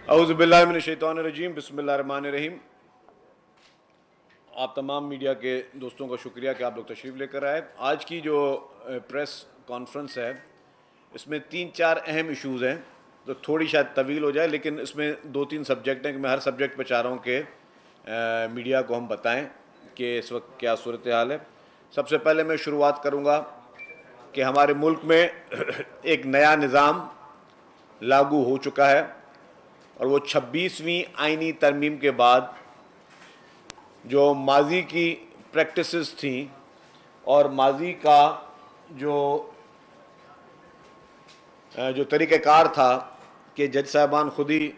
اعوذ باللہ من الشیطان الرجیم، بسم اللہ الرحمن الرحیم۔ آپ تمام میڈیا کے دوستوں کا شکریہ کہ آپ لوگ تشریف لے کر آئے۔ آج کی جو پریس کانفرنس ہے اس میں 3-4 اہم ایشوز ہیں، تو تھوڑی شاید طویل ہو جائے، لیکن اس میں 2-3 سبجیکٹ ہیں کہ میں ہر سبجیکٹ پہ چاہ رہا ہوں کہ میڈیا کو ہم بتائیں کہ اس وقت کیا صورتحال ہے۔ سب سے پہلے میں شروعات کروں گا کہ ہمارے ملک میں ایک نیا نظام لاگو ہو چکا ہے، اور وہ 26ویں آئینی ترمیم کے بعد جو ماضی کی پریکٹسز تھیں اور ماضی کا جو طریقہ کار تھا کہ جج صاحبان خود ہی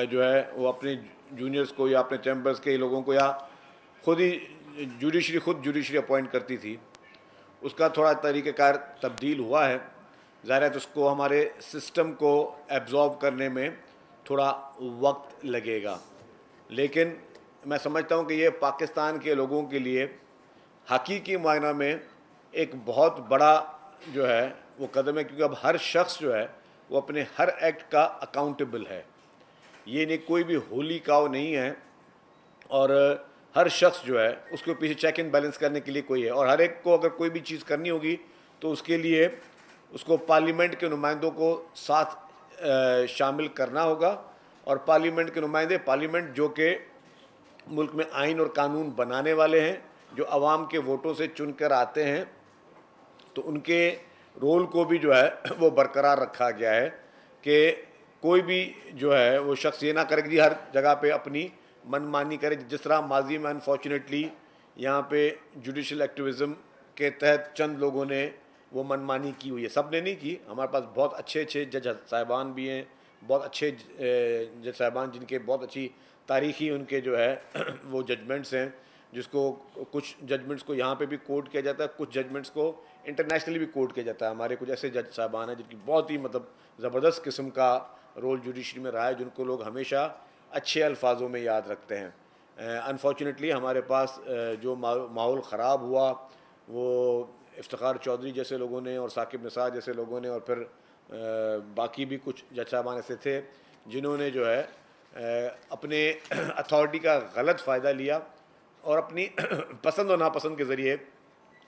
جو ہے وہ اپنے جونیئرز کو یا اپنے چیمبرز کے لوگوں کو یا خود ہی جوڈیشری اپوائنٹ کرتی تھی، اس کا تھوڑا طریقہ کار تبدیل ہوا ہے۔ ظاہر ہے تو اس کو ہمارے سسٹم کو ایبزارب کرنے میں تھوڑا وقت لگے گا، لیکن میں سمجھتا ہوں کہ یہ پاکستان کے لوگوں کے لیے حقیقی معنی میں ایک بہت بڑا جو ہے وہ قدم ہے، کیونکہ اب ہر شخص جو ہے وہ اپنے ہر ایکٹ کا اکاؤنٹیبل ہے۔ یہ نہیں کوئی بھی ہولی کاؤ نہیں ہے، اور ہر شخص جو ہے اس کے پیچھے چیک اینڈ بیلنس کرنے کے لیے کوئی ہے، اور ہر ایک کو اگر کوئی بھی چیز کرنی ہوگی تو اس کے لیے اس کو پارلیمنٹ کے نمائندوں کو ساتھ شامل کرنا ہوگا، اور پارلیمنٹ کے نمائندے پارلیمنٹ جو کہ ملک میں آئین اور قانون بنانے والے ہیں، جو عوام کے ووٹوں سے چن کر آتے ہیں، تو ان کے رول کو بھی جو ہے وہ برقرار رکھا گیا ہے کہ کوئی بھی جو ہے وہ شخص یہ نہ کرے کہ ہر جگہ پہ اپنی من مانی کرے، جس طرح ماضی میں انفارچونیٹلی یہاں پہ جوڈیشل ایکٹیویزم کے تحت چند لوگوں نے وہ من مانی کی ہوئی ہے۔ سب نے نہیں کی، ہمارے پاس بہت اچھے جج صاحبان بھی ہیں، بہت اچھے جج صاحبان جن کے بہت اچھی تاریخی ان کے جو ہے وہ ججمنٹس ہیں، جس کو کچھ ججمنٹس کو یہاں پہ بھی کوٹ کیا جاتا ہے، کچھ ججمنٹس کو انٹرنیشنلی بھی کوٹ کیا جاتا ہے۔ ہمارے کچھ ایسے جج صاحبان ہیں جن کی بہت ہی زبردست قسم کا رول جوڈیشری میں رہا ہے، جن کو لوگ ہمیشہ اچھے الفاظوں میں یاد رکھتے ہیں۔ انفارچونیٹلی ہمارے پاس جو ماحول خراب ہوا وہ افتخار چودھری جیسے لوگوں نے اور ثاقب نثار جیسے لوگوں نے، اور پھر باقی بھی کچھ جج صاحبان ایسے تھے جنہوں نے جو ہے اپنے اتھارٹی کا غلط فائدہ لیا اور اپنی پسند و ناپسند کے ذریعے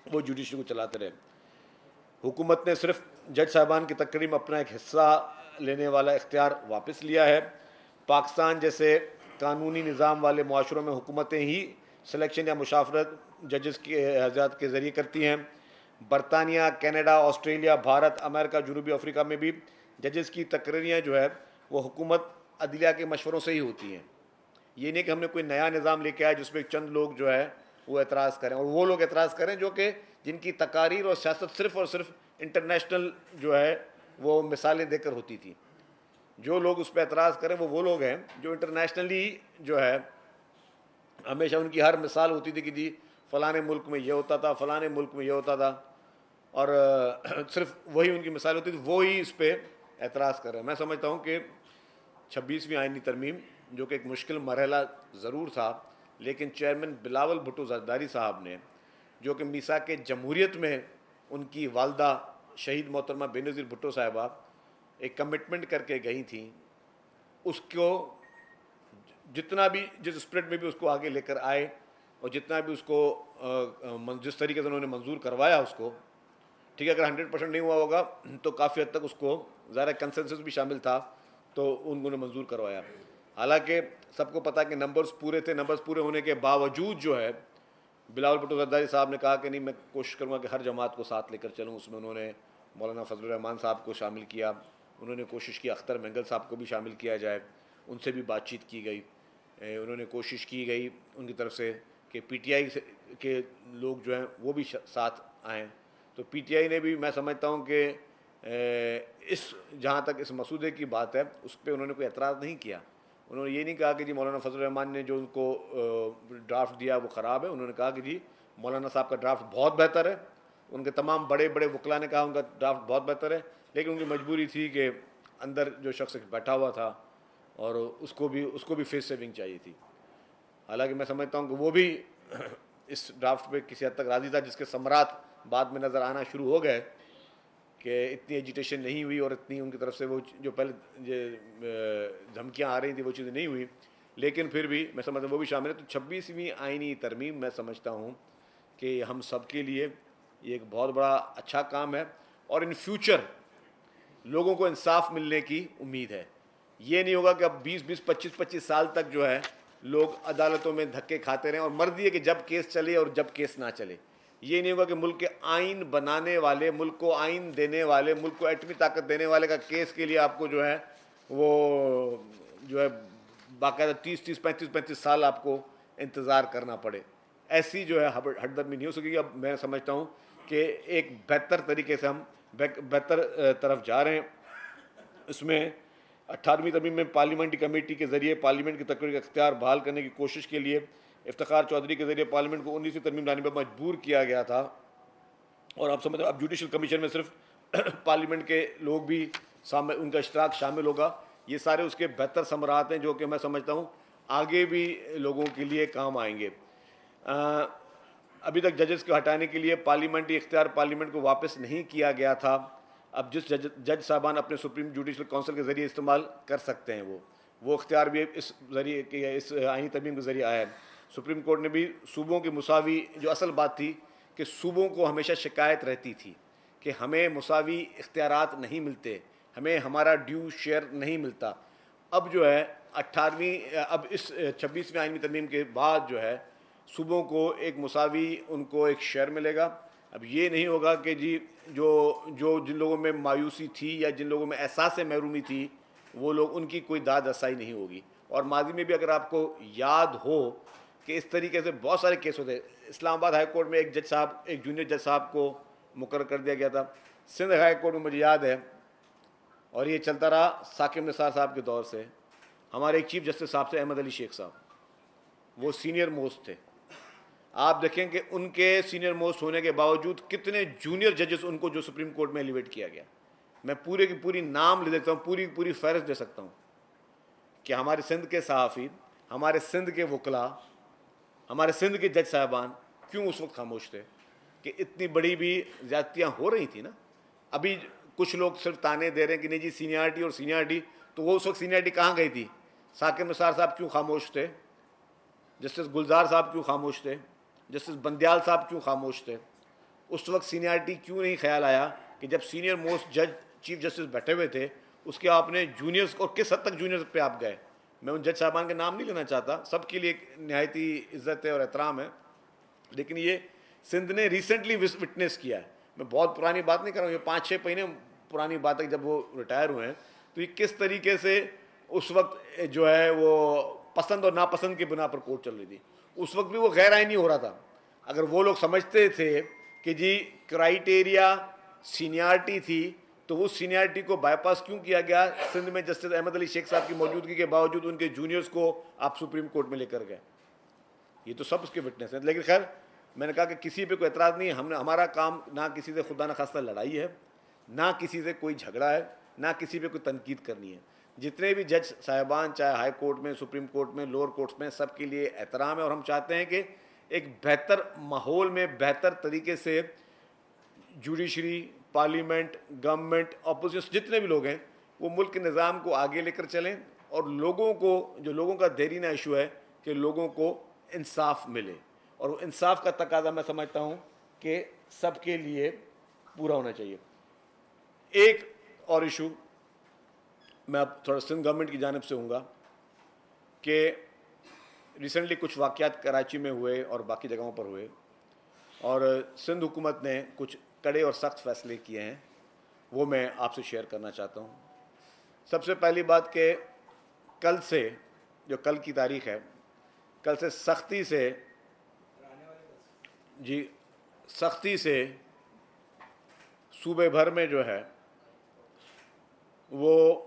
وہ جوڈیشری کو چلاتے رہے۔ حکومت نے صرف جج صاحبان کی تقرری میں اپنا ایک حصہ لینے والا اختیار واپس لیا ہے۔ پاکستان جیسے قانونی نظام والے معاشروں میں حکومتیں ہی سلیکشن یا مشاورت ججز کے حیثیت کے ذریعے کرتی ہیں۔ برطانیہ، کینیڈا، آسٹریلیا، بھارت، امریکہ، جنوبی افریقہ میں بھی ججز کی تقرریاں جو ہے وہ حکومت عدلیہ کے مشوروں سے ہی ہوتی ہیں۔ یہ نہیں کہ ہم نے کوئی نیا نظام لے کے آیا جس میں چند لوگ جو ہے وہ اعتراض کریں، اور وہ لوگ اعتراض کریں جو کہ جن کی تقاریر اور سیاست صرف اور صرف انٹرنیشنل جو ہے وہ مثالیں دے کر ہوتی تھی۔ جو لوگ اس پہ اعتراض کریں وہ لوگ ہیں جو انٹرنیشنلی جو ہے ہمیشہ ان کی ہر مثال ہوتی تھی کہ جی فلاں ملک میں یہ ہوتا تھا، فلاں ملک میں یہ ہوتا تھا، اور صرف وہی ان کی مثال ہوتی تھی، وہی اس پہ اعتراض کر رہے ہیں۔ میں سمجھتا ہوں کہ 26ویں آئینی ترمیم جو کہ ایک مشکل مرحلہ ضرور تھا، لیکن چیئرمین بلاول بھٹو زرداری صاحب نے جو کہ میثاق جمہوریت میں ان کی والدہ شہید محترمہ بے نظیر بھٹو صاحبہ ایک کمٹمنٹ کر کے گئی تھیں، اس کو جتنا بھی جس اسپرٹ میں بھی اس کو آگے لے کر آئے، اور جتنا بھی اس کو جس طریقے سے انہوں نے منظور کروایا اس کو، ٹھیک ہے، اگر 100% نہیں ہوا ہوگا تو کافی حد تک اس کو ظاہر کنسنسس بھی شامل تھا تو انہوں نے منظور کروایا۔ حالانکہ سب کو پتا کہ نمبرز پورے تھے، نمبرز پورے ہونے کے باوجود جو ہے بلاول بھٹو زرداری صاحب نے کہا کہ نہیں، میں کوشش کروں گا کہ ہر جماعت کو ساتھ لے کر چلوں۔ اس میں انہوں نے مولانا فضل الرحمان صاحب کو شامل کیا، انہوں نے کوشش کی اختر مینگل صاحب کو بھی شامل کیا جائے، ان سے بھی بات چیت کی گئی، انہوں نے کوشش کی گئی ان کی طرف سے کہ پی ٹی آئی کے لوگ جو ہیں وہ بھی ساتھ آئیں۔ تو پی ٹی آئی نے بھی، میں سمجھتا ہوں کہ اس جہاں تک اس مسودے کی بات ہے اس پہ انہوں نے کوئی اعتراض نہیں کیا۔ انہوں نے یہ نہیں کہا کہ جی مولانا فضل الرحمان نے جو ان کو ڈرافٹ دیا وہ خراب ہے، انہوں نے کہا کہ جی مولانا صاحب کا ڈرافٹ بہت بہتر ہے۔ ان کے تمام بڑے بڑے وکلاء نے کہا ان کا ڈرافٹ بہت بہتر ہے، لیکن ان کی مجبوری تھی کہ اندر جو شخص بیٹھا ہوا تھا اور اس کو بھی فیس سیونگ چاہیے تھی۔ حالانکہ میں سمجھتا ہوں کہ وہ بھی اس ڈرافٹ پہ کسی حد تک راضی تھا، جس کے ثمرات بعد میں نظر آنا شروع ہو گئے، کہ اتنی ایجیٹیشن نہیں ہوئی اور اتنی ان کی طرف سے وہ جو پہلے دھمکیاں آ رہی تھیں وہ چیزیں نہیں ہوئی، لیکن پھر بھی میں سمجھتا ہوں وہ بھی شامل ہے۔ تو 26ویں آئینی ترمیم میں سمجھتا ہوں کہ ہم سب کے لیے یہ ایک بہت بڑا اچھا کام ہے، اور ان فیوچر لوگوں کو انصاف ملنے کی امید ہے۔ یہ نہیں ہوگا کہ اب 20-25 سال تک جو ہے لوگ عدالتوں میں دھکے کھاتے رہیں، اور مرضی ہے کہ جب کیس چلے اور جب کیس نہ چلے۔ یہ نہیں ہوگا کہ ملک کے آئین بنانے والے، ملک کو آئین دینے والے، ملک کو ایٹمی طاقت دینے والے کا کیس کے لیے آپ کو جو ہے وہ جو ہے باقاعدہ 35 سال آپ کو انتظار کرنا پڑے۔ ایسی جو ہے ہٹ درمی نہیں ہو سکے گی۔ اب میں سمجھتا ہوں کہ ایک بہتر طریقے سے ہم بہتر طرف جا رہے ہیں۔ اس میں 18ویں ترمیم میں پارلیمنٹری کمیٹی کے ذریعے پارلیمنٹ کی تقرری کا اختیار بحال کرنے کی کوشش کے لیے افتخار چودھری کے ذریعے پارلیمنٹ کو 19ویں ترمیم لانے پر مجبور کیا گیا تھا، اور آپ سمجھتے ہیں اب جوڈیشل کمیشن میں صرف پارلیمنٹ کے لوگ بھی ان کا اشتراک شامل ہوگا۔ یہ سارے اس کے بہتر ثمرات ہیں جو کہ میں سمجھتا ہوں آگے بھی لوگوں کے لیے کام آئیں گے۔ ابھی تک ججز کو ہٹانے کے لیے پارلیمنٹری اختیار پارلیمنٹ کو واپس نہیں کیا گیا تھا۔ اب جس جج صاحبان اپنے سپریم جوڈیشل کونسل کے ذریعے استعمال کر سکتے ہیں، وہ اختیار بھی اس ذریعے کہ اس آئینی ترمیم کے ذریعے آیا ہے۔ سپریم کورٹ نے بھی صوبوں کی مساوی، جو اصل بات تھی کہ صوبوں کو ہمیشہ شکایت رہتی تھی کہ ہمیں مساوی اختیارات نہیں ملتے، ہمیں ہمارا ڈیو شیئر نہیں ملتا، اب جو ہے 26ویں آئینی ترمیم کے بعد جو ہے صوبوں کو ایک مساوی ان کو ایک شیئر ملے گا۔ اب یہ نہیں ہوگا کہ جی جن لوگوں میں مایوسی تھی یا جن لوگوں میں احساس محرومی تھی وہ لوگ، ان کی کوئی داد رسائی نہیں ہوگی۔ اور ماضی میں بھی اگر آپ کو یاد ہو کہ اس طریقے سے بہت سارے کیس ہوتے، اسلام آباد ہائی کورٹ میں ایک جونیئر جج صاحب کو مقرر کر دیا گیا تھا۔ سندھ ہائی کورٹ میں مجھے یاد ہے، اور یہ چلتا رہا ثاقب نثار صاحب کے دور سے، ہمارے ایک چیف جسٹس صاحب سے احمد علی شیخ صاحب، وہ سینئر موسٹ تھے۔ آپ دیکھیں کہ ان کے سینئر موسٹ ہونے کے باوجود کتنے جونیئر ججز ان کو جو سپریم کورٹ میں ایلیویٹ کیا گیا۔ میں پورے کی پوری نام لے دیتا ہوں، پوری فہرست دے سکتا ہوں کہ ہمارے سندھ کے صحافی، ہمارے سندھ کے وکلاء، ہمارے سندھ کے جج صاحبان کیوں اس وقت خاموش تھے کہ اتنی بڑی بھی زیادتیاں ہو رہی تھیں نا۔ ابھی کچھ لوگ صرف تانے دے رہے ہیں کہ نہیں جی سینئرٹی، تو وہ اس وقت سینئرٹی کہاں گئی تھی؟ ثاقب نثار صاحب کیوں خاموش تھے؟ جسٹس گلزار صاحب کیوں خاموش تھے؟ جسٹس بندیال صاحب کیوں خاموش تھے؟ اس وقت سینئرٹی کیوں نہیں خیال آیا کہ جب سینئر موسٹ جج چیف جسٹس بیٹھے ہوئے تھے اس کے آپ نے جونیئرز، اور کس حد تک جونیئرز پہ آپ گئے؟ میں ان جج صاحبان کے نام نہیں لینا چاہتا، سب کے لیے ایک نہایتی عزت ہے اور احترام ہے، لیکن یہ سندھ نے ریسنٹلی وٹنس کیا ہے۔ میں بہت پرانی بات نہیں کر رہا ہوں، یہ 5-6 مہینے پرانی بات ہے جب وہ ریٹائر ہوئے ہیں، تو یہ کس طریقے سے اس وقت جو ہے وہ پسند اور ناپسند کی بنا پر کورٹ چل رہی تھی۔ اس وقت بھی وہ غیر آئینی ہو رہا تھا۔ اگر وہ لوگ سمجھتے تھے کہ جی کرائیٹیریا سینئرٹی تھی تو اس سینئرٹی کو بائی پاس کیوں کیا گیا؟ سندھ میں جسٹس احمد علی شیخ صاحب کی موجودگی کے باوجود ان کے جونیئرز کو آپ سپریم کورٹ میں لے کر گئے، یہ تو سب اس کے وٹنس ہیں۔ لیکن خیر، میں نے کہا کہ کسی پہ کوئی اعتراض نہیں ہے، ہمارا کام نہ کسی سے خدا نخواستہ لڑائی ہے، نہ کسی سے کوئی جھگڑا ہے، نہ کسی پہ کوئی تنقید کرنی ہے۔ جتنے بھی جج صاحبان چاہے ہائی کورٹ میں، سپریم کورٹ میں، لوور کورٹس میں، سب کے لیے احترام ہے، اور ہم چاہتے ہیں کہ ایک بہتر ماحول میں بہتر طریقے سے جوڈیشری، پارلیمنٹ، گورنمنٹ، اپوزیشن، جتنے بھی لوگ ہیں وہ ملک کے نظام کو آگے لے کر چلیں، اور لوگوں کو، جو لوگوں کا دیرینہ ایشو ہے کہ لوگوں کو انصاف ملے، اور وہ انصاف کا تقاضا میں سمجھتا ہوں کہ سب کے لیے پورا ہونا چاہیے۔ ایک اور ایشو میں اب تھوڑا سندھ گورنمنٹ کی جانب سے ہوں گا کہ ریسنٹلی کچھ واقعات کراچی میں ہوئے اور باقی جگہوں پر ہوئے، اور سندھ حکومت نے کچھ کڑے اور سخت فیصلے کیے ہیں، وہ میں آپ سے شیئر کرنا چاہتا ہوں۔ سب سے پہلی بات کہ کل سے، جو کل کی تاریخ ہے، کل سے سختی سے صوبے بھر میں جو ہے وہ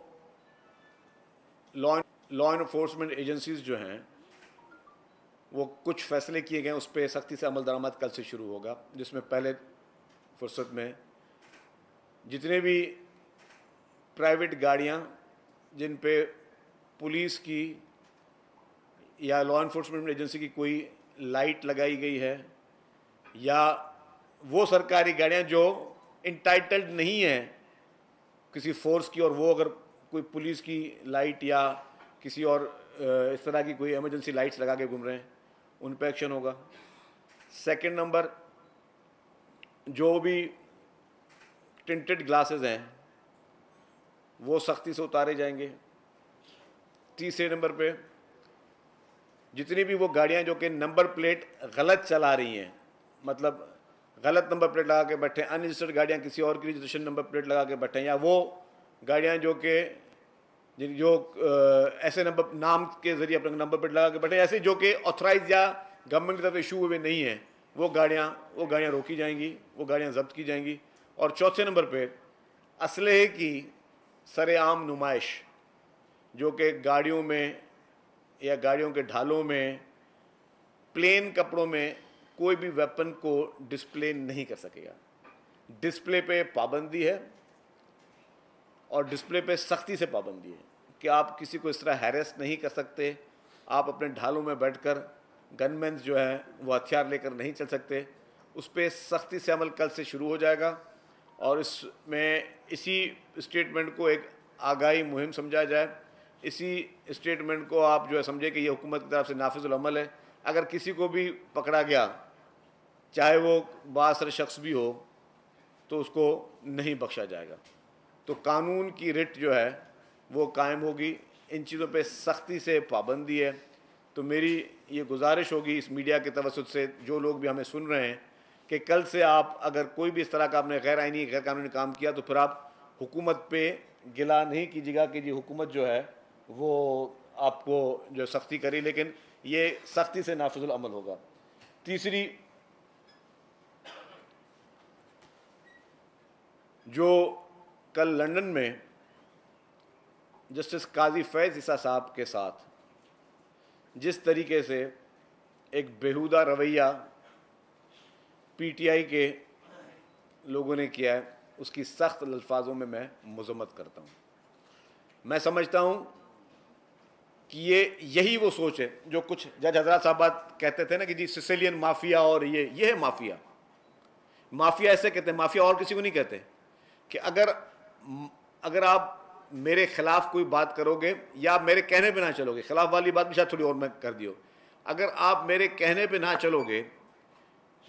لا انفورسمنٹ ایجنسیز جو ہیں وہ کچھ فیصلے کیے گئے، اس پہ سختی سے عمل درآمد کل سے شروع ہوگا، جس میں پہلے فرصت میں جتنے بھی پرائیویٹ گاڑیاں جن پہ پولیس کی یا لا انفورسمنٹ ایجنسی کی کوئی لائٹ لگائی گئی ہے، یا وہ سرکاری گاڑیاں جو انٹائٹلڈ نہیں ہیں کسی فورس کی، اور وہ اگر کوئی پولیس کی لائٹ یا کسی اور اس طرح کی کوئی ایمرجنسی لائٹس لگا کے گھوم رہے ہیں ان پہ ایکشن ہوگا۔ سیکنڈ نمبر، جو بھی ٹنٹڈ گلاسز ہیں وہ سختی سے اتارے جائیں گے۔ تیسرے نمبر پہ جتنی بھی وہ گاڑیاں جو کہ نمبر پلیٹ غلط چلا رہی ہیں، مطلب غلط نمبر پلیٹ لگا کے بیٹھے، ان رجسٹرڈ گاڑیاں کسی اور کی رجسٹریشن نمبر پلیٹ لگا کے بیٹھے، یا وہ گاڑیاں جو کہ جو ایسے نمبر نام کے ذریعے اپنے نمبر پلیٹ لگا کے بیٹھے، ایسے جو کہ آتھرائز یا گورنمنٹ کی طرف ایشو ہوئے نہیں ہیں، وہ گاڑیاں روکی جائیں گی، وہ گاڑیاں ضبط کی جائیں گی۔ اور چوتھے نمبر پہ اسلحے کی سر عام نمائش، جو کہ گاڑیوں میں یا گاڑیوں کے ڈھالوں میں پلین کپڑوں میں کوئی بھی ویپن کو ڈسپلے نہیں کر سکے گا۔ ڈسپلے پہ پابندی ہے، اور ڈسپلے پہ سختی سے پابندی ہے کہ آپ کسی کو اس طرح ہیریس نہیں کر سکتے، آپ اپنے ڈھالوں میں بیٹھ کر گن مینز جو ہیں وہ ہتھیار لے کر نہیں چل سکتے۔ اس پہ سختی سے عمل کل سے شروع ہو جائے گا، اور اس میں اسی اسٹیٹمنٹ کو ایک آگاہی مہم سمجھا جائے۔ اسی اسٹیٹمنٹ کو آپ جو ہے سمجھے کہ یہ حکومت کی طرف سے نافذ العمل ہے۔ اگر کسی کو بھی پکڑا گیا، چاہے وہ بااثر شخص بھی ہو، تو اس کو نہیں بخشا جائے گا۔ تو قانون کی رٹ جو ہے وہ قائم ہوگی، ان چیزوں پہ سختی سے پابندی ہے۔ تو میری یہ گزارش ہوگی اس میڈیا کے توسط سے، جو لوگ بھی ہمیں سن رہے ہیں، کہ کل سے آپ اگر کوئی بھی اس طرح کا آپ نے غیر آئینی غیر قانونی کام کیا تو پھر آپ حکومت پہ گلا نہیں کیجیے گا کہ جی حکومت جو ہے وہ آپ کو جو سختی کری، لیکن یہ سختی سے نافذ العمل ہوگا۔ تیسری، جو کل لندن میں جسٹس قاضی فیض عیسیٰ صاحب کے ساتھ جس طریقے سے ایک بیہودہ رویہ پی ٹی آئی کے لوگوں نے کیا ہے، اس کی سخت الفاظوں میں مذمت کرتا ہوں۔ میں سمجھتا ہوں کہ یہی وہ سوچ ہے جو کچھ جج حضرات صاحبات کہتے تھے نا کہ جی سسیلین مافیا، اور یہ ہے مافیا۔ مافیا ایسے کہتے ہیں، مافیا اور کسی کو نہیں کہتے۔ کہ اگر آپ میرے خلاف کوئی بات کرو گے یا آپ میرے کہنے پہ نہ چلو گے، خلاف والی بات بھی شاید تھوڑی اور میں کر دیو، اگر آپ میرے کہنے پہ نہ چلو گے،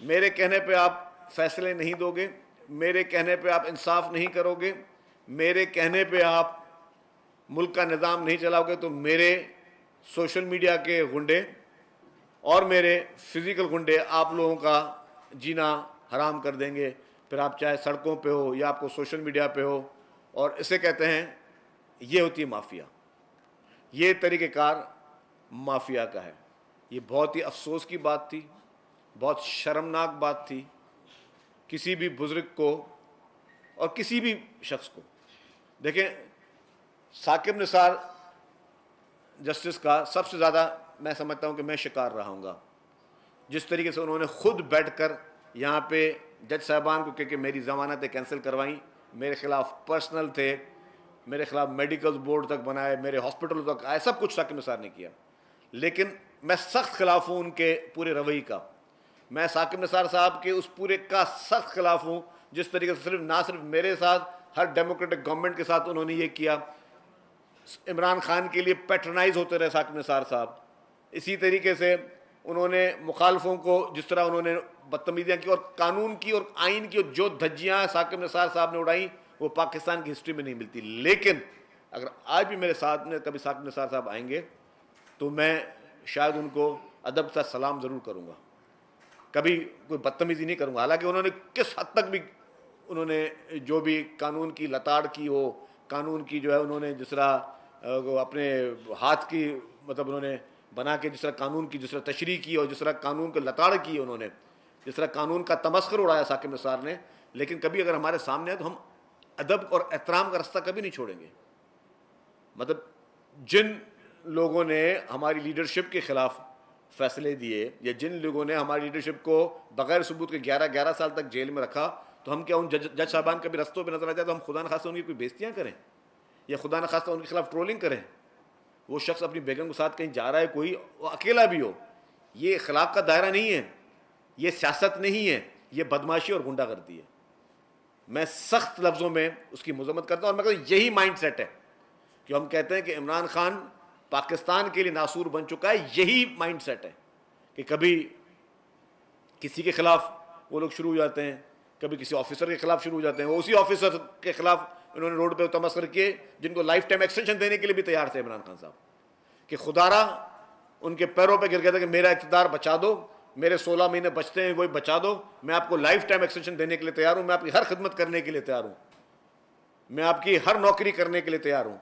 میرے کہنے پہ آپ فیصلے نہیں دو گے، میرے کہنے پہ آپ انصاف نہیں کرو گے، میرے کہنے پہ آپ ملک کا نظام نہیں چلاؤ گے، تو میرے سوشل میڈیا کے غنڈے اور میرے فزیکل غنڈے آپ لوگوں کا جینا حرام کر دیں گے۔ پھر آپ چاہے سڑکوں پہ ہو یا آپ کو سوشل میڈیا پہ ہو، اور اسے کہتے ہیں، یہ ہوتی ہے مافیا۔ یہ طریقہ کار مافیا کا ہے۔ یہ بہت ہی افسوس کی بات تھی، بہت شرمناک بات تھی۔ کسی بھی بزرگ کو اور کسی بھی شخص کو، دیکھیں ثاقب نثار جسٹس کا سب سے زیادہ میں سمجھتا ہوں کہ میں شکار رہا ہوں گا، جس طریقے سے انہوں نے خود بیٹھ کر یہاں پہ جج صاحبان کو کہ میری ضمانتیں کینسل کروائیں، میرے خلاف پرسنل تھے، میرے خلاف میڈیکل بورڈ تک بنائے، میرے ہاسپٹل تک آئے، سب کچھ ثاقب نثار نے کیا۔ لیکن میں سخت خلاف ہوں ان کے پورے رویے کا۔ میں ثاقب نثار صاحب کے اس پورے کا سخت خلاف ہوں جس طریقے سے نہ صرف میرے ساتھ، ہر ڈیموکریٹک گورنمنٹ کے ساتھ انہوں نے یہ کیا۔ عمران خان کے لیے پیٹرنائز ہوتے رہے ثاقب نثار صاحب۔ اسی طریقے سے انہوں نے مخالفوں کو جس طرح انہوں نے بدتمیزیاں کی، اور قانون کی اور آئین کی جو دھجیاں ثاقب نثار صاحب نے اڑائیں وہ پاکستان کی ہسٹری میں نہیں ملتی۔ لیکن اگر آج بھی میرے ساتھ میں کبھی ثاقب نثار صاحب آئیں گے تو میں شاید ان کو ادب سے سلام ضرور کروں گا، کبھی کوئی بدتمیزی نہیں کروں گا۔ حالانکہ انہوں نے کس حد تک بھی انہوں نے جو بھی قانون کی لتاڑ کی ہو، قانون کی جو ہے انہوں نے جس طرح اپنے ہاتھ کی مطلب انہوں نے بنا کے جس طرح قانون کی جس طرح تشریح کی اور جس طرح قانون کو لتاڑ کی، انہوں نے جس طرح قانون کا تمسخر اڑایا ثاقب نثار نے، لیکن کبھی اگر ہمارے سامنے ہے تو ہم ادب اور احترام کا رستہ کبھی نہیں چھوڑیں گے۔ مطلب جن لوگوں نے ہماری لیڈرشپ کے خلاف فیصلے دیے، یا جن لوگوں نے ہماری لیڈرشپ کو بغیر ثبوت کے 11 سال تک جیل میں رکھا، تو ہم کیا ان جج صاحبان کبھی رستوں پہ نظر آ جائے تو ہم خدا نخواستہ ان کی کوئی بےزتیاں کریں یا خدا نخواستہ ان کے خلاف ٹرولنگ کریں؟ وہ شخص اپنی بیگم کے ساتھ کہیں جا رہا ہے، کوئی وہ اکیلا بھی ہو، یہ اخلاق کا دائرہ نہیں ہے، یہ سیاست نہیں ہے، یہ بدماشی اور غنڈہ گردی ہے۔ میں سخت لفظوں میں اس کی مذمت کرتا ہوں، اور میں کہتا ہوں یہی مائنڈ سیٹ ہے کہ ہم کہتے ہیں کہ عمران خان پاکستان کے لیے ناسور بن چکا ہے. یہی مائنڈ سیٹ ہے کہ کبھی کسی کے خلاف وہ لوگ شروع ہو جاتے ہیں, کبھی کسی آفیسر کے خلاف شروع ہو جاتے ہیں. وہ اسی آفیسر کے خلاف انہوں نے روڈ پہ تمسخر کیے جن کو لائف ٹائم ایکسٹینشن دینے کے لیے بھی تیار تھے عمران خان صاحب, کہ خدا را ان کے پیروں پہ گر گیا تھا کہ میرا اقتدار بچا دو, میرے 16 مہینے بچتے ہیں وہی بچا دو, میں آپ کو لائف ٹائم ایکسٹینشن دینے کے لیے تیار ہوں, میں آپ کی ہر خدمت کرنے کے لیے تیار ہوں, میں آپ کی ہر نوکری کرنے کے لیے تیار ہوں,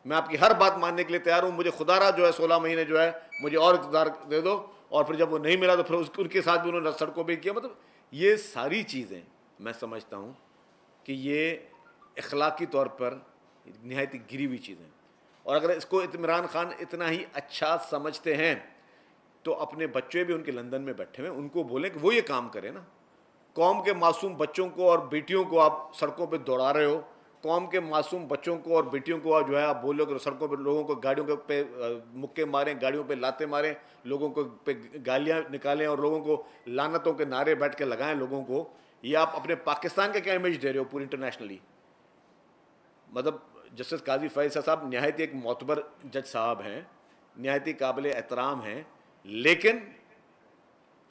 میں آپ کی ہر بات ماننے کے لیے تیار ہوں, مجھے خدا را جو ہے 16 مہینے جو ہے مجھے اور اقتدار دے دو. اور پھر جب وہ نہیں ملا تو پھر ان کے ساتھ بھی انہوں نے سڑکوں پہ کیا. مطلب یہ ساری چیزیں میں سمجھتا ہوں کہ یہ اخلاقی طور پر نہایت گری ہوئی چیزیں, اور اگر اس کو عمران خان اتنا ہی اچھا سمجھتے ہیں تو اپنے بچے بھی ان کے لندن میں بیٹھے ہوئے ان کو بولیں کہ وہ یہ کام کریں نا. قوم کے معصوم بچوں کو اور بیٹیوں کو آپ سڑکوں پہ دوڑا رہے ہو, قوم کے معصوم بچوں کو اور بیٹیوں کو جو ہے آپ بولو کہ سڑکوں پہ لوگوں کو گاڑیوں پہ مکے ماریں, گاڑیوں پہ لاتے ماریں, لوگوں کو پہ گالیاں نکالیں اور لوگوں کو لعنتوں کے نعرے بیٹھ کے لگائیں لوگوں کو. یہ آپ اپنے پاکستان کا کیا امیج دے رہے ہو پوری انٹرنیشنلی. مطلب جسٹس قاضی فیصل صاحب نہایت ایک معتبر جج صاحب ہیں, نہایت قابل احترام ہیں, لیکن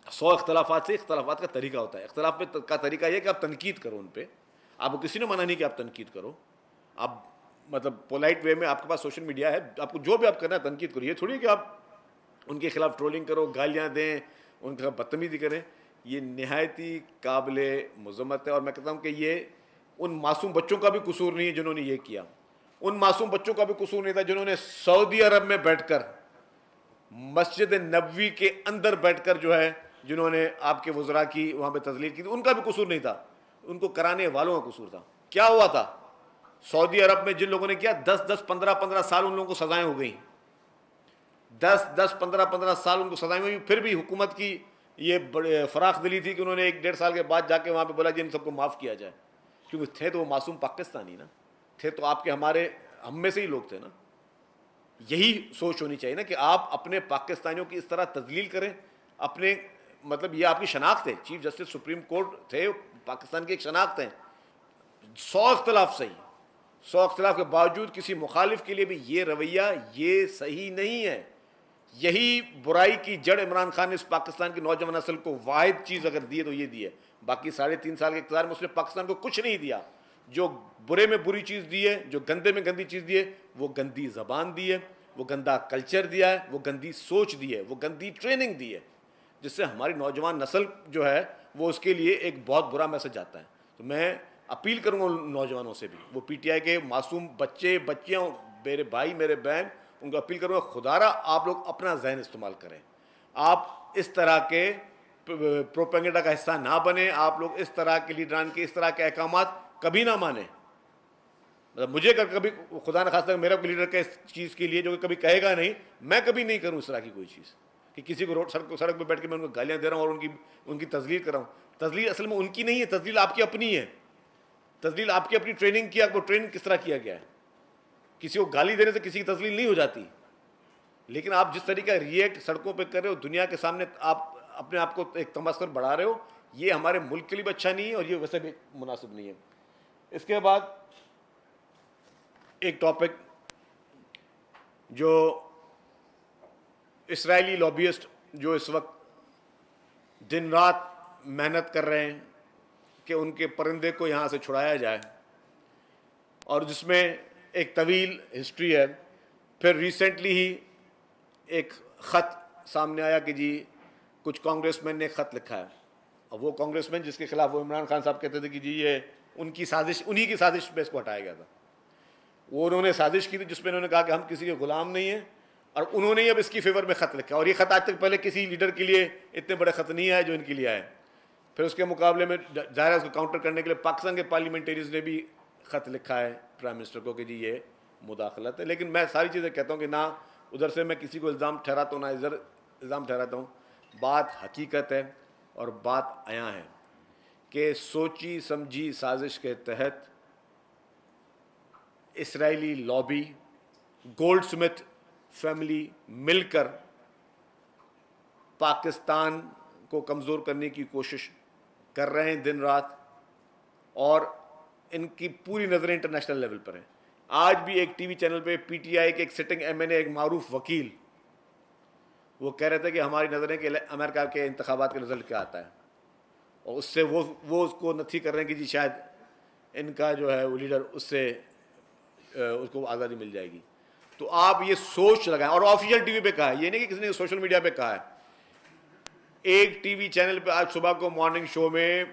100 اختلافات سے اختلافات کا طریقہ ہوتا ہے. اختلاف کا طریقہ یہ کہ آپ تنقید کرو ان پہ, آپ کو کسی نے منع نہیں کہ آپ تنقید کرو, آپ مطلب پولائٹ وے میں آپ کے پاس سوشل میڈیا ہے, آپ کو جو بھی آپ کرنا ہے تنقید کرو. یہ تھوڑی کہ آپ ان کے خلاف ٹرولنگ کرو, گالیاں دیں, ان کے خلاف بدتمیزی کریں. یہ نہایت ہی قابل مذمت ہے, اور میں کہتا ہوں کہ یہ ان معصوم بچوں کا بھی قصور نہیں ہے جنہوں نے یہ کیا, ان معصوم بچوں کا بھی قصور نہیں تھا جنہوں نے سعودی عرب میں بیٹھ کر مسجد نبوی کے اندر بیٹھ کر جو ہے جنہوں نے آپ کے وزراء کی وہاں پہ تذلیل کی, ان کا بھی قصور نہیں تھا, ان کو کرانے والوں کا قصور تھا. کیا ہوا تھا سعودی عرب میں جن لوگوں نے کیا 10-15 سال ان لوگوں کو سزائیں ہو گئیں, 10-15 سال ان کو سزائیں ہوئی. پھر بھی حکومت کی یہ بڑے فراخ دلی تھی کہ انہوں نے 1-1.5 سال کے بعد جا کے وہاں پہ بولا کہ ان سب کو معاف کیا جائے, کیونکہ تھے تو وہ معصوم پاکستانی نا, تھے تو آپ کے ہمارے ہم میں سے ہی لوگ تھے نا. یہی سوچ ہونی چاہیے نا کہ آپ اپنے پاکستانیوں کی اس طرح تذلیل کریں. اپنے مطلب یہ آپ کی شناخت ہے, چیف جسٹس سپریم کورٹ تھے, پاکستان کی ایک شناخت ہے. 100 اختلاف صحیح, 100 اختلاف کے باوجود کسی مخالف کے لیے بھی یہ رویہ یہ صحیح نہیں ہے. یہی برائی کی جڑ عمران خان نے اس پاکستان کی نوجوان نسل کو واحد چیز اگر دی ہے تو یہ دی ہے. باقی 3.5 سال کے اقتدار میں اس نے پاکستان کو کچھ نہیں دیا. جو برے میں بری چیز دی ہے, جو گندے میں گندی چیز دی ہے, وہ گندی زبان دی ہے, وہ گندا کلچر دیا ہے, وہ گندی سوچ دی ہے, وہ گندی ٹریننگ دی ہے, جس سے ہماری نوجوان نسل جو ہے وہ اس کے لیے ایک بہت برا میسج آتا ہے. تو میں اپیل کروں گا نوجوانوں سے بھی, وہ پی ٹی آئی کے معصوم بچے بچیاں میرے بھائی میرے بہن, ان کو اپیل کروں گا خدا را آپ لوگ اپنا ذہن استعمال کریں, آپ اس طرح کے پروپیگنڈا کا حصہ نہ بنیں, آپ لوگ اس طرح کے لیڈران کے اس طرح کے احکامات کبھی نہ مانیں. مطلب مجھے کبھی خدا نہ خواستہ میرا کوئی لیڈر کا اس چیز کے لیے جو کہ کبھی کہے گا نہیں, میں کبھی نہیں کروں اس طرح کی کوئی چیز کہ کسی کو روڈ سڑک پہ بیٹھ کے میں ان کو گالیاں دے رہا ہوں اور ان کی تذلیل کر رہا ہوں. تذلیل اصل میں ان کی نہیں ہے, تذلیل آپ کی اپنی ہے. تذلیل آپ کی اپنی ٹریننگ کی, آپ کو ٹریننگ کس طرح کیا گیا ہے. کسی کو گالی دینے سے کسی کی تذلیل نہیں ہو جاتی, لیکن آپ جس طریقے کا ریئیکٹ سڑکوں پہ کر رہے ہو, دنیا کے سامنے آپ اپنے آپ کو ایک تمسخر بڑھا رہے ہو, یہ ہمارے ملک کے لیے بھی اچھا نہیں ہے اور یہ ویسے بھی مناسب نہیں ہے. اس کے بعد ایک ٹاپک جو اسرائیلی لابیسٹ جو اس وقت دن رات محنت کر رہے ہیں کہ ان کے پرندے کو یہاں سے چھڑایا جائے, اور جس میں ایک طویل ہسٹری ہے. پھر ریسنٹلی ہی ایک خط سامنے آیا کہ جی کچھ کانگریس مین نے ایک خط لکھا ہے, اور وہ کانگریس مین جس کے خلاف وہ عمران خان صاحب کہتے تھے کہ جی یہ ان کی سازش, انہی کی سازش پہ اس کو ہٹایا گیا تھا. وہ انہوں نے سازش کی تھی جس میں انہوں نے کہا کہ ہم کسی کے غلام نہیں ہیں, اور انہوں نے اب اس کی فیور میں خط لکھا, اور یہ خط آج تک پہلے کسی لیڈر کے لیے اتنے بڑے خط نہیں آئے جو ان کے لیے آئے. پھر اس کے مقابلے میں ظاہر ہے اس کو کاؤنٹر کرنے کے لیے پاکستان کے پارلیمنٹریز نے بھی خط لکھا ہے پرائم منسٹر کو کہ جی یہ مداخلت ہے. لیکن میں ساری چیزیں کہتا ہوں کہ نہ ادھر سے میں کسی کو الزام ٹھہراتا ہوں نہ ادھر الزام ٹھہراتا ہوں. بات حقیقت ہے اور بات عیاں ہے کہ سوچی سمجھی سازش کے تحت اسرائیلی لابی, گولڈ سمتھ فیملی مل کر پاکستان کو کمزور کرنے کی کوشش کر رہے ہیں دن رات, اور ان کی پوری نظریں انٹرنیشنل لیول پر ہیں. آج بھی ایک ٹی وی چینل پہ پی ٹی آئی کے ایک سٹنگ ایم این اے, ایک معروف وکیل, وہ کہہ رہے تھے کہ ہماری نظریں کہ امریکہ کے انتخابات کا رزلٹ کیا آتا ہے, اور اس سے وہ اس کو نفی کر رہے ہیں کہ جی شاید ان کا جو ہے وہ لیڈر اس سے اس کو آزادی مل جائے گی. تو آپ یہ سوچ لگائیں, اور آفیشیل ٹی وی پہ کہا ہے, یہ نہیں کہ کسی نے سوشل میڈیا پہ کہا ہے. ایک ٹی وی چینل پہ آج صبح کو مارننگ شو میں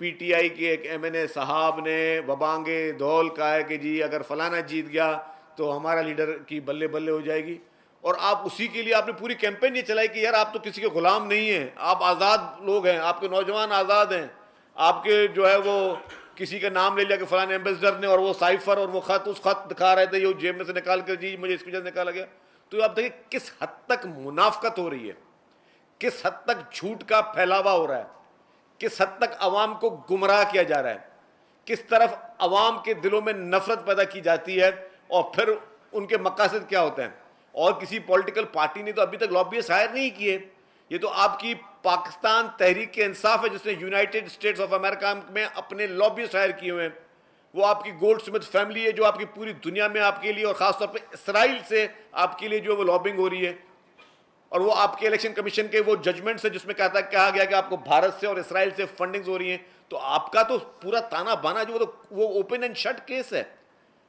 پی ٹی آئی کے ایک ایم این اے صاحب نے وبانگے دھول کہا ہے کہ جی اگر فلانا جیت گیا تو ہمارا لیڈر کی بلے بلے ہو جائے گی. اور آپ اسی کے لیے آپ نے پوری کیمپین یہ چلائی کہ یار آپ تو کسی کے غلام نہیں ہیں, آپ آزاد لوگ ہیں, آپ کے نوجوان آزاد ہیں, آپ کے جو ہے وہ کسی کا نام لے لیا کہ فلاں ایمبیسڈر نے, اور وہ سائفر اور وہ خط, اس خط دکھا رہے تھے, یہ جیب میں سے نکال کر جی مجھے اس کی وجہ سے نکالا گیا. تو آپ دیکھیں کس حد تک منافقت ہو رہی ہے, کس حد تک جھوٹ کا پھیلاوا ہو رہا ہے, کس حد تک عوام کو گمراہ کیا جا رہا ہے, کس طرف عوام کے دلوں میں نفرت پیدا کی جاتی ہے, اور پھر ان کے مقاصد کیا ہوتے ہیں. اور کسی پولیٹیکل پارٹی نے تو ابھی تک لابیسٹ ہائر نہیں کیے, یہ تو آپ کی پاکستان تحریک انصاف ہے جس نے یونائٹڈ اسٹیٹس آف امریکہ میں اپنے لابیسٹ ہائر کیے ہوئے ہیں. وہ آپ کی گولڈ سمتھ فیملی ہے جو آپ کی پوری دنیا میں آپ کے لیے, اور خاص طور پہ اسرائیل سے آپ کے لیے جو وہ لابنگ ہو رہی ہے. اور وہ آپ کے الیکشن کمیشن کے وہ ججمنٹس ہیں جس میں کہا گیا کہ آپ کو بھارت سے اور اسرائیل سے فنڈنگز ہو رہی ہیں. تو آپ کا تو پورا تانا بانا جو وہ اوپن اینڈ شٹ کیس ہے.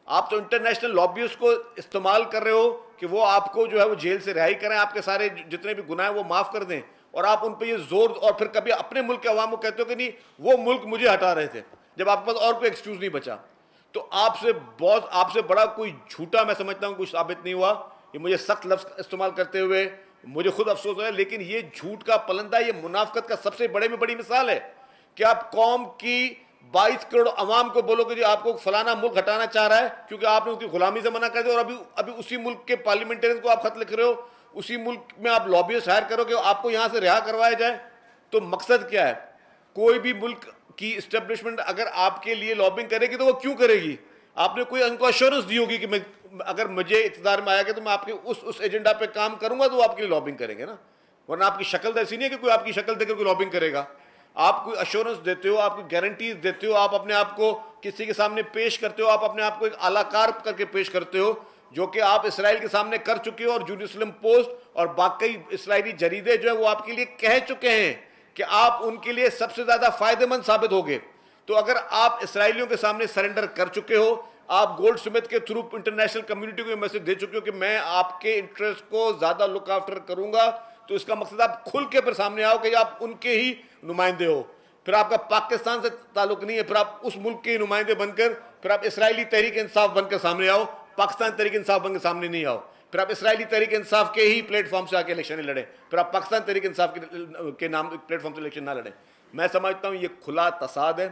آپ تو انٹرنیشنل لابیز کو استعمال کر رہے ہو کہ وہ آپ کو جو ہے وہ جیل سے رہائی کریں, آپ کے سارے جتنے بھی گناہ ہیں وہ معاف کر دیں, اور آپ ان پہ یہ زور, اور پھر کبھی اپنے ملک کے عوام کو کہتے ہو کہ نہیں وہ ملک مجھے ہٹا رہے تھے, جب آپ کے پاس اور کوئی ایکسکیوز نہیں بچا. تو آپ سے بڑا کوئی جھوٹا میں سمجھتا ہوں کچھ ثابت نہیں ہوا. یہ مجھے سخت لفظ استعمال کرتے ہوئے مجھے خود افسوس ہے, لیکن یہ جھوٹ کا پلندہ, یہ منافقت کا سب سے بڑے میں بڑی مثال ہے کہ آپ قوم کی 22 کروڑ عوام کو بولو کہ جی آپ کو فلانا ملک ہٹانا چاہ رہا ہے کیونکہ آپ نے اس کی غلامی سے منع کر دیا, اور ابھی اسی ملک کے پارلیمنٹرین کو آپ خط لکھ رہے ہو, اسی ملک میں آپ لابیسٹ ہائر کرو کہ آپ کو یہاں سے رہا کروایا جائے. تو مقصد کیا ہے؟ کوئی بھی ملک کی اسٹیبلشمنٹ اگر آپ کے لیے لابنگ کرے گی تو وہ کیوں کرے گی؟ آپ نے کوئی ان کو ایشورنس دی ہوگی کہ میں اگر مجھے اقتدار میں آیا کہ تو میں آپ کے اس ایجنڈا پہ کام کروں گا تو وہ آپ کے لیے لابنگ کریں گے نا. ورنہ آپ کی شکل تو ایسی نہیں ہے کہ کوئی آپ کی شکل دے کر کوئی لابنگ کرے گا. آپ کوئی ایشورنس دیتے ہو, آپ کو گارنٹیز دیتے ہو, آپ اپنے آپ کو کسی کے سامنے پیش کرتے ہو, آپ اپنے آپ کو ایک اعلیٰ کار کر کے پیش کرتے ہو, جو کہ آپ اسرائیل کے سامنے کر چکے ہو, اور جیروسلم پوسٹ اور باقی اسرائیلی جریدے جو ہے وہ آپ کے لیے کہہ چکے ہیں کہ آپ ان کے لیے سب سے زیادہ فائدہ مند ثابت ہوگے. تو اگر آپ اسرائیلیوں کے سامنے سرنڈر کر چکے ہو, آپ گولڈ سمتھ کے تھرو انٹرنیشنل کمیونٹی کو یہ میسج دے چکے ہو کہ میں آپ کے انٹرسٹ کو زیادہ لک آفٹر کروں گا, تو اس کا مقصد آپ کھل کے پھر سامنے آؤ کہ آپ ان کے ہی نمائندے ہو. پھر آپ کا پاکستان سے تعلق نہیں ہے, پھر آپ اس ملک کے نمائندے بن کر پھر آپ اسرائیلی تحریک انصاف بن کر سامنے آؤ, پاکستان تحریک انصاف بن کے سامنے نہیں آؤ. پھر آپ اسرائیلی تحریک انصاف کے ہی پلیٹ فارم سے آ کے الیکشن لڑیں, پھر آپ پاکستان تحریک انصاف کے نام پلیٹ فارم سے الیکشن نہ لڑیں. میں سمجھتا ہوں یہ کھلا تصاد ہے,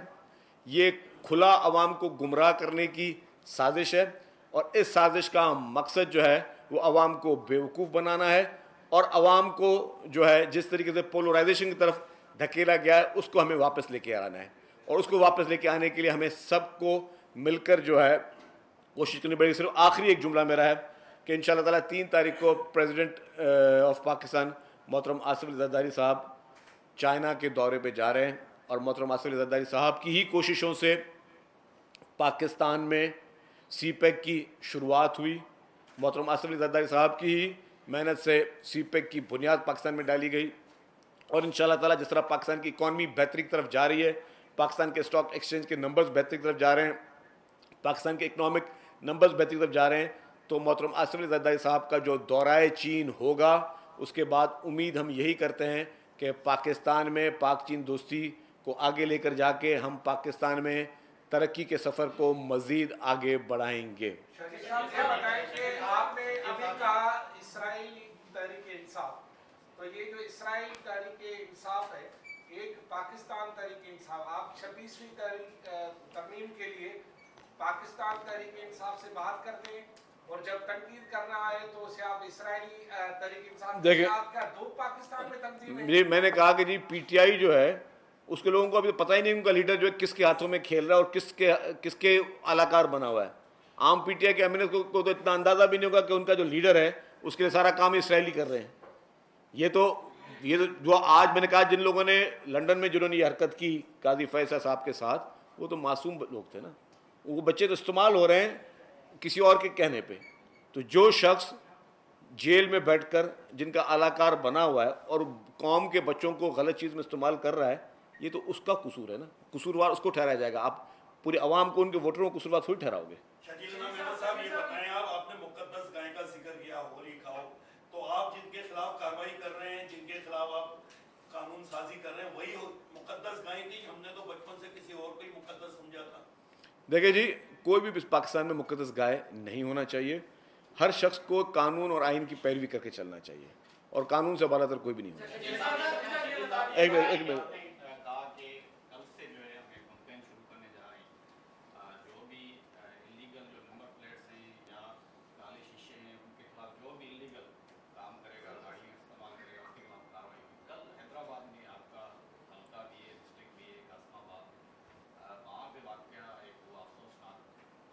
یہ کھلا عوام کو گمراہ کرنے کی سازش ہے, اور اس سازش کا مقصد جو ہے وہ عوام کو بیوقوف بنانا ہے, اور عوام کو جو ہے جس طریقے سے پولرائزیشن کی طرف دھکیلا گیا ہے اس کو ہمیں واپس لے کے آنا ہے. اور اس کو واپس لے کے آنے کے لیے ہمیں سب کو مل کر جو ہے کوشش کرنی پڑے گی. صرف آخری ایک جملہ میرا ہے کہ انشاءاللہ تعالیٰ 3 تاریخ کو پریزیڈنٹ آف پاکستان محترم آصف علی زرداری صاحب چائنا کے دورے پہ جا رہے ہیں, اور محترم آصف علی زرداری صاحب کی ہی کوششوں سے پاکستان میں سی پیک کی شروعات ہوئی. محترم آصف علی زرداری صاحب کی ہی محنت سے سی پیک کی بنیاد پاکستان میں ڈالی گئی, اور انشاءاللہ تعالیٰ جس طرح پاکستان کی اکانومی بہتری کی طرف جا رہی ہے, پاکستان کے اسٹاک ایکسچینج کے نمبرز بہتری کی طرف جا رہے ہیں, پاکستان کے اکنامک نمبرز بہتری کی طرف جا رہے ہیں, تو محترم آصف علی زرداری صاحب کا جو دورہ چین ہوگا اس کے بعد امید ہم یہی کرتے ہیں کہ پاکستان میں پاک چین دوستی کو آگے لے کر جا کے ہم پاکستان میں ترقی کے سفر کو مزید آگے بڑھائیں گے. آپ نے ابھی کہا اسرائیلی تحریک انصاف, تو یہ جو اسرائیل تحریک انصاف ہے ایک پاکستان تحریک انصاف, آپ 26ویں ترمیم کے لیے پاکستان تحریک انصاف سے بات کر دیں, اور جب تنقید کرنا آئے تو اسے آپ اسرائیلی تحریک انصاف دیکھیں, آپ کا 2 پاکستان میں تنظیم ہے. جی میں نے کہا کہ جی پی ٹی آئی جو ہے اس کے لوگوں کو ابھی پتہ ہی نہیں ان کا لیڈر جو ہے کس کے ہاتھوں میں کھیل رہا ہے اور کس کے اعلیٰ کار بنا ہوا ہے. عام پی ٹی آئی کے ایم این اے کو تو اتنا اندازہ بھی نہیں ہوگا کہ ان کا جو لیڈر ہے اس کے لیے سارا کام اسرائیلی کر رہے ہیں. یہ تو جو آج میں نے کہا جن لوگوں نے لنڈن میں جنہوں نے یہ حرکت کی قاضی فیصل صاحب کے ساتھ, وہ تو معصوم لوگ تھے نا, وہ بچے تو استعمال ہو رہے ہیں کسی اور کے کہنے پہ. تو جو شخص جیل میں بیٹھ کر جن کا اعلیٰ کار بنا ہوا ہے اور قوم کے بچوں کو غلط چیز میں استعمال کر رہا ہے, یہ تو اس کا قصور ہے نا, قصوروار اس کو ٹھہرایا جائے گا. آپ پورے عوام کو ان کے ووٹروں کو قصوروار تھوڑی ٹھہراؤ گے. شکیل احمد صاحب یہ بتائیں, آپ نے مقدس گائے کا ذکر کیا, ہولی کھاؤ, تو آپ جن کے خلاف کارروائی کر رہے ہیں, جن کے خلاف آپ قانون سازی کر رہے ہیں, وہی مقدس گائے تھی؟ ہم نے تو بچپن سے کسی اور کو ہی مقدس سمجھا تھا. دیکھیں جی, کوئی بھی پاکستان میں مقدس گائے نہیں ہونا چاہیے. ہر شخص کو قانون اور آئین کی پیروی کر کے چلنا چاہیے, اور قانون سے بالاتر کوئی بھی نہیں ہونا چاہیے. ایک منٹ کہا کہ کل سے جو ہے ہم ایک کمپین شروع کرنے جا رہے ہیں, جو بھی انلیگل جو نمبر پلیٹس ہیں یا کالے شیشے ہیں, ان کے خلاف جو بھی انلیگل کام کرے گا, گاڑیاں استعمال کرے گا, اس کے خلاف کارروائی ہوگی. کل حیدرآباد میں آپ کا حلقہ بھی ہے, ڈسٹرکٹ بھی ہے, قاسم آباد, وہاں پہ واقعہ ایک وہ افسوسناک,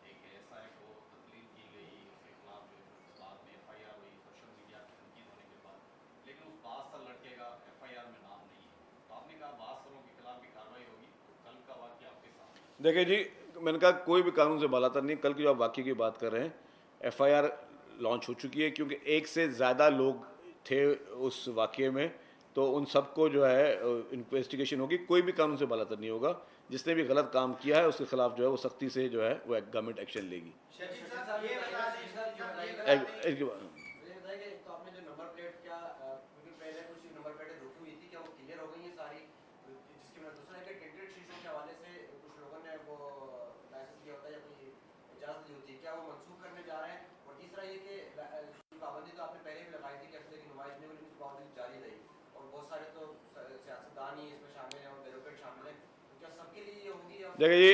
ایک ایسا ایک وہ تقریر کی گئی, اس کے خلاف جو بعد میں ایف آئی آر ہوئی سوشل میڈیا کی تنقید ہونے کے بعد, لیکن اس 22 سال لڑکے کا ایف آئی آر میں نام نہیں ہے. تو آپ نے کہا 22 سالوں کے خلاف بھی کارروائی ہوگی, تو کل کا واقعہ آپ کے سامنے. دیکھیں جی, میں نے کہا کوئی بھی قانون سے بالاتر نہیں. کل کی جو آپ واقعے کی بات کر رہے ہیں, ایف آئی آر لانچ ہو چکی ہے, کیونکہ ایک سے زیادہ لوگ تھے اس واقعے میں, تو ان سب کو جو ہے انویسٹیگیشن ہوگی. کوئی بھی قانون سے بالاتر نہیں ہوگا. جس نے بھی غلط کام کیا ہے اس کے خلاف جو ہے وہ سختی سے جو ہے وہ گورنمنٹ ایکشن لے گی. دیکھیں جی,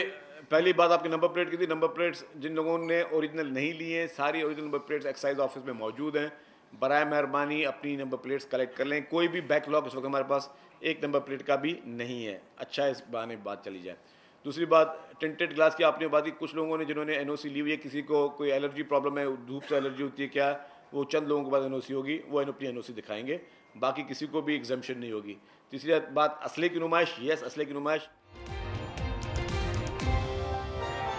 پہلی بات آپ کی نمبر پلیٹ کی تھی. نمبر پلیٹس جن لوگوں نے اوریجنل نہیں لی ہیں, ساری original number plates excise office میں موجود ہیں. برائے مہربانی اپنی نمبر پلیٹس کلیکٹ کر لیں. کوئی بھی بیک لاگ اس وقت ہمارے پاس ایک نمبر پلیٹ کا بھی نہیں ہے. اچھا اس بہانے بات چلی جائے. دوسری بات, ٹنٹڈ گلاس کی آپ نے بات کی. کچھ لوگوں نے جنہوں نے این او سی لی ہوئی ہے, کسی کو کوئی الرجی پرابلم ہے, دھوپ سے الرجی ہوتی ہے کیا, وہ چند لوگوں کے بعد این او سی ہوگی, وہ اپنی این او سی دکھائیں گے, باقی کسی کو بھی ایگزمپشن نہیں ہوگی. تیسری بات, اسلحے کی نمائش, یس اسلحے کی نمائش